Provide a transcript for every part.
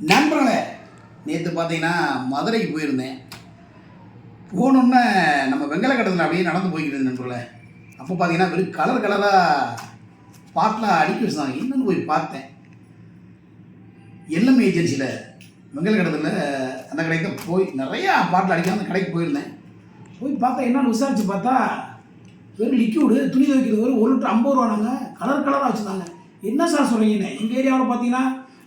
நண்பர்களே, நேற்று பார்த்தீங்கன்னா மதுரைக்கு போயிருந்தேன். போனோன்னே நம்ம வெங்கலக்கட்டத்தில் அப்படியே நடந்து போய்க்கிட்டு நண்பர்களே. அப்போ பார்த்தீங்கன்னா வெறும் கலர் கலராக பாட்டில் அடுக்கி வச்சுருந்தாங்க. என்னென்னு போய் பார்த்தேன். எல்எம் ஏஜென்சியில் வெங்கலக்கட்டத்தில் அந்த கடைக்கு தான் போய் நிறையா பாட்டில் அடிக்க அந்த கடைக்கு போயிருந்தேன். போய் பார்த்தா என்னென்னு விசாரித்து பார்த்தா வெறும் லிக்யூடு துணி துவைக்கிறது ஒரு லிட்டர் 50 ரூபானாங்க. கலர் கலராக வச்சுருந்தாங்க. என்ன சார் சொல்கிறீங்கன்னு. எங்கள் ஏரியாவில் பார்த்தீங்கன்னா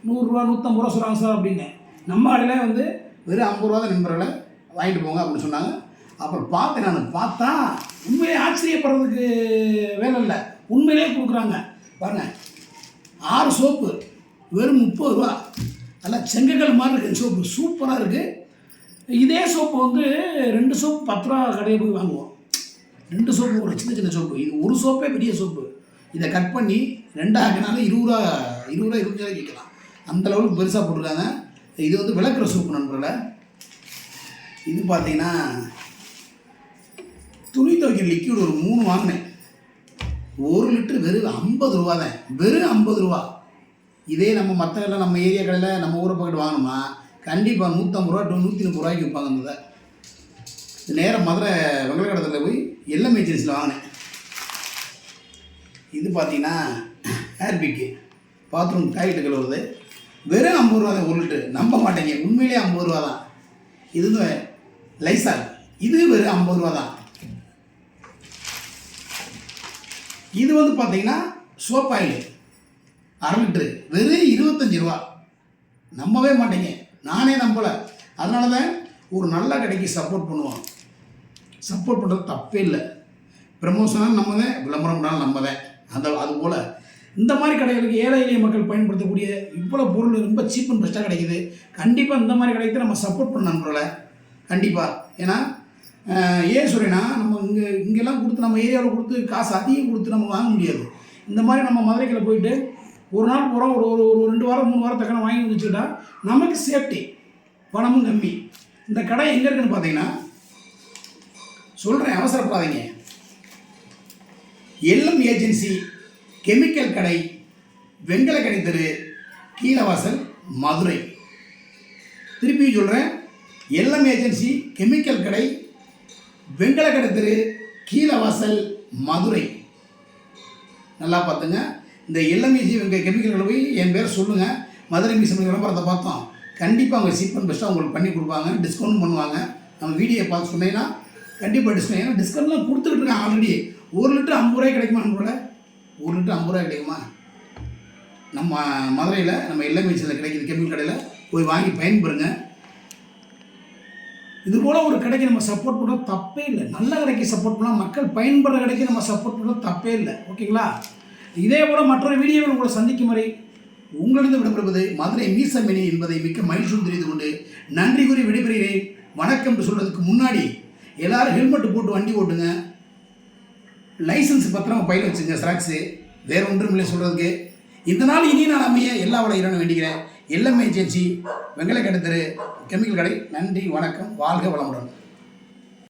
100 ரூபா 150 ரூபா சொல்கிறாங்க சார் அப்படின்னு. நம்ம கடையில் வந்து வெறும் 50 ரூபா தான் நண்பர்களை வாங்கிட்டு போங்க அப்படின்னு சொன்னாங்க. அப்புறம் பார்த்தேன். நான் பார்த்தா உண்மையிலே ஆச்சரியப்படுறதுக்கு வேலை இல்லை, உண்மையிலே கொடுக்குறாங்க பாருங்கள். 6 சோப்பு வெறும் 30 ரூபா. நல்லா செங்கக்கல் மாதிரி இருக்குது சோப்பு, சூப்பராக இருக்குது. இதே சோப்பு வந்து 2 சோப்பு 10 ரூபா கடையை போய் வாங்குவோம். 2 சோப்பு ஒரு சின்ன சின்ன சோப்பு, இது ஒரு சோப்பே பெரிய சோப்பு. இதை கட் பண்ணி 2 ஆக்கினாலும் 20 ரூபா 25 ரூபாய்க்கு விற்கலாம். அந்த லெவலுக்கு பெருசாக போட்டிருக்காங்க. இது வந்து விளக்குற சோப்பு நண்பர்களே. இது பார்த்தீங்கன்னா துணி துவைக்கிற லிக்யூட் ஒரு 3 வாங்கினேன். 1 லிட்டர் வெறும் 50 ரூபா தான், வெறும் 50 ரூபா. இதே நம்ம மற்ற கடையில் நம்ம ஏரியா கடையில் நம்ம ஊரை பக்கத்து வாங்கினோம்னா கண்டிப்பாக 150 ரூபா 130 ரூபாய்க்கு விற்பாங்க. இந்த இது நேரம் மதுரை வெங்கலக்கட்டத்தில் போய் எல்எம் ஏஜென்சியில் வாங்கினேன். இது பார்த்தீங்கன்னா ஹேர்பிக்கு பாத்ரூம் டாய்லெட்டு கழுவுறது வெறும் 50 ரூபா தான் 1 லிட்டர். நம்ப மாட்டேங்க, உண்மையிலே 50 ரூபா தான். இது லைசால், இது வெறும் 50 ரூபா தான். இது வந்து பார்த்தீங்கன்னா சோப் ஆயில் 1/2 லிட்டரு வெறும் 25 ரூபா. நம்பவே மாட்டேங்க, நானே நம்பலை. அதனால தான் ஒரு நல்ல கடைக்கு சப்போர்ட் பண்ணுவோம். சப்போர்ட் பண்ணுறது தப்பே இல்லை. ப்ரமோஷனாலும் நம்ம தான், விளம்பரம் பண்ணாலும் நம்ம தான். அதுபோல் இந்த மாதிரி கடைகளுக்கு ஏழை எளிய மக்கள் பயன்படுத்தக்கூடிய இவ்வளோ பொருள் ரொம்ப சீப் அண்ட் பெஸ்ட்டாக கிடைக்குது. கண்டிப்பாக இந்த மாதிரி கடைக்கு நம்ம சப்போர்ட் பண்ண நண்பர்களை கண்டிப்பாக. ஏன்னா ஏன் சொல்கிறேன்னா, நம்ம இங்கெல்லாம் கொடுத்து நம்ம ஏரியாவில் கொடுத்து காசு அதிகம் கொடுத்து நம்ம வாங்க முடியாது. இந்த மாதிரி நம்ம மதுரைக்கில் போயிட்டு ஒரு நாள் போகிறோம், ஒரு 2 வாரம் 3 வாரம் தக்கன வாங்கி வச்சுக்கிட்டா நமக்கு சேஃப்டி, பணமும் கம்மி. இந்த கடை எங்கே இருக்குன்னு பார்த்தீங்கன்னா சொல்கிறேன், அவசரப்படாதீங்க. எல்எம் ஏஜென்சி கெமிக்கல் கடை, வெங்கலக்கடை தெரு, கீழவாசல், மதுரை. திருப்பி சொல்கிறேன், எல்எம் ஏஜென்சி கெமிக்கல் கடை, வெங்கலக்கடை தெரு, கீழவாசல், மதுரை. நல்லா பார்த்துங்க. இந்த எல்எம் ஏஜென்சி கெமிக்கல் கடை போய் என் பேர் சொல்லுங்கள். மதுரை மியூசியம் விளம்பரத்தை பார்த்தோம். கண்டிப்பாக அவங்க சீப் அண்ட் பெஸ்ட்டாக உங்களுக்கு பண்ணி கொடுப்பாங்க, டிஸ்கவுண்ட் பண்ணுவாங்க. நம்ம வீடியோ பார்த்து சொன்னீங்கன்னா கண்டிப்பாக டிஸ்கவுண்ட். ஏன்னா டிஸ்கவுண்ட்லாம் கொடுத்துக்கிட்டு இருக்காங்க ஆல்ரெடி. 1 லிட்டர் 50 ரூபாய்க்கு கிடைக்குமா நம்மளோட? 1 லிட்டர் 50 ரூபாய் கிடைக்குமா? நம்ம மதுரையில் நம்ம எல்எம் ஏஜென்சியில் கிடைக்கிது கெமிக்கல் கடையில் போய் வாங்கி பயன்பெறுங்க. இதுபோல் ஒரு கடைக்கு நம்ம சப்போர்ட் பண்ணுறது தப்பே இல்லை. நல்ல கடைக்கு சப்போர்ட் பண்ணலாம், மக்கள் பயன்படுற கடைக்கு நம்ம சப்போர்ட் பண்ணுறது தப்பே இல்லை. ஓகேங்களா? இதே போல் மற்றொரு வீடியோவில் உங்களை சந்திக்கும் வரை உங்களிடம் விடைபெறுவது மதுரை மீசமினி என்பதை மிக்க மகிழ்ச்சியும் தெரிந்து கொண்டு நன்றி கூறி விடைபெறுகிறேன். வணக்கம் என்று சொல்கிறதுக்கு முன்னாடி எல்லோரும் ஹெல்மெட் போட்டு வண்டி ஓட்டுங்க. லைசன்ஸ் பத்திரமா பையில் வச்சுங்க, ஸ்ராக்ஸு. வேறு ஒன்றும் இல்லை சொல்கிறதுக்கு. இந்த நாள் இனி நான் அமைய எல்லா வள இறைவனும் வேண்டிக்கிறேன். எல்எம் ஏஜென்சி வெங்கலக்கடை தெரு கெமிக்கல் கடை. நன்றி, வணக்கம், வாழ்க வளமுடன்.